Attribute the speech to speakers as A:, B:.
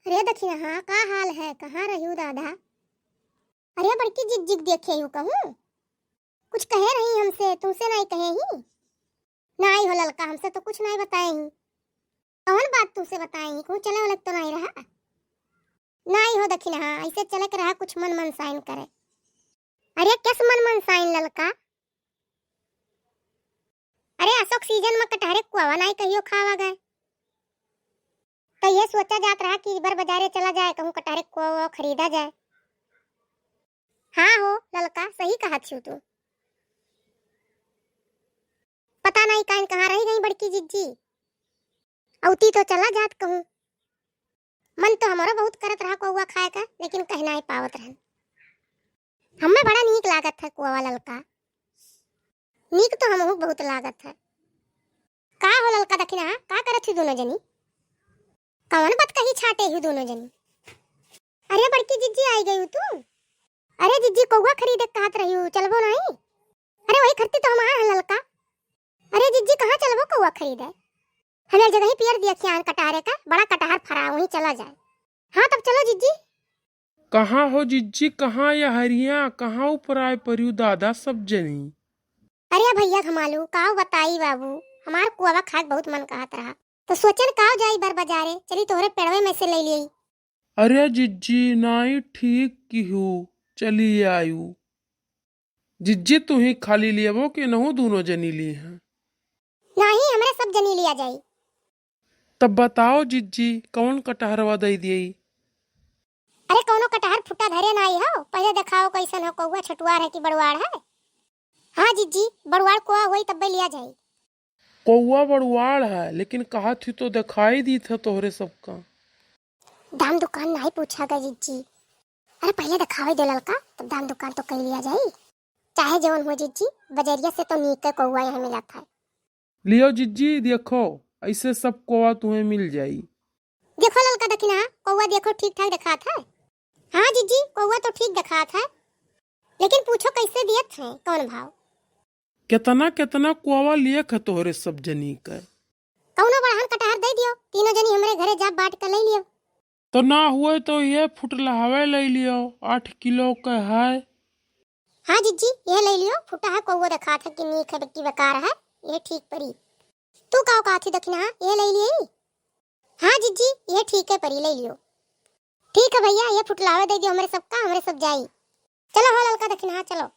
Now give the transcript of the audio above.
A: अरे दक्षिणा हाँ का हाल है, कहाँ रही हो दादा? अरे बड़की जिग जिग देखे हो कहूँ, कुछ कहे नहीं हमसे, तुमसे नहीं कहे ही नहीं हो ललका, हमसे तो कुछ नहीं बताए ही। कौन बात तुमसे बताए ही, कहूँ चले वाले तो नहीं रहा नहीं हो दक्षिणा हाँ, ऐसे चले के रहा कुछ मन मन साइन करे। अरे किस मन मन साइन ललका? अरे अशोक सीजन में कटहरे कुआवा नहीं कहियो खावा गए, तो ये सोचा जात रहा कि इस बार बाजारे चला जाए, कहूँ कटहरे कुआवा खरीदा जाए। हाँ हो ललका, सही कहा छू तू। पता नहीं कहाँ रही गई बड़की जिज्जी, औती तो चला जात कहूँ। मन तो हमारा बहुत करत रहा कौवा खाए का, लेकिन कह नहीं पावत रहन। हमें बड़ा नीक लागत है कौवा ललका, नीक तो हमहू बहुत लागत है। का हो ललका दक्षिणा, का करत ही दोनों जनी? कौन बात कही छाटे ही दोनों जनी? अरे बड़की जिज्जी आई गई तू? अरे जिज्जी कौवा खरीदे कहत रही हूँ, चलबो नहीं? अरे वही खरीदी तो हम आए हैं ललका। अरे जिज्जी कहाँ चलबो कौवा खरीदे? हमें जगह ही पियर दिया खियान कटारे का, बड़ा कटहर फरा वहीं चला जाए। हाँ तब चलो जिज्जी।
B: कहाँ हो जिज्जी, कहाँ या हरिया, कहाँ ऊपर आए परियो दादा सब जनी?
A: अरे भैया घमालू काव बताई बाबू, हमार कुआवा खाए बहुत मन कहत रहा, तो सोचन काव जाई बार बाजारे, चली तोहरे पेड़वे में से ले ली।
B: अरे जिज्जी नाई ठीक की हो, चलिए आयु। जिज्जी तू ही खाली लियाबो कि नहु दोनों जनी ली हैं?
A: नहीं हमरे सब जनी लिया जाई।
B: तब बताओ जिज्जी कौन कटहरवा दे दिए?
A: अरे कौनो कटहर फुटा धरे नहीं हो, पहले दिखाओ कैसन हो कौवा, छटुआर है कि बड़वाड़ है? हाँ जिज्जी बड़वाड़ कुआ वही तब लिया जाई।
B: कौवा बड़वाड़ है, लेकिन कहा थी तो दिखाई दी था तोहरे सबका।
A: दाम दुकान नहीं पूछा गया जिज्जी, अरे पहले दिखावे दे ललका, तब दाम दुकान तो कर लिया जाई। चाहे जवन हो जिज्जी, बजरिया से तो नीक है कौवा यहाँ मिला था।
B: लियो जिज्जी देखो, ऐसे सब कौवा तुम्हें मिल जाई।
A: देखो ललका दक्षिणा, कौवा देखो ठीक ठाक दिखा था। हाँ जिज्जी कौवा तो ठीक दिखा था, लेकिन पूछो कैसे दियत है, कौन भाव?
B: कितना कितना कौवा लिए ख तोहरे सब जनी का?
A: कौनो बड़हन कटहर दे दियो, तीनों जनी हमरे घरे जा बाट कर ले लियो।
B: तो ना हुए तो ये फुटला हवे ले लियो, 8 किलो का है।
A: हाँ जिज्जी ये ले लियो, फुटा है कौवा दिखा था कि नीक है कि बेकार है, ये ठीक परी। तू काव कहा थी दक्षिणा, ये ले लिए? हाँ जिज्जी ये ठीक है परी, ले लियो। ठीक है भैया, ये फुटलावे दे दियो हमरे सबका, हमरे सब जाई। चलो हो ललका दक्षिणा चलो।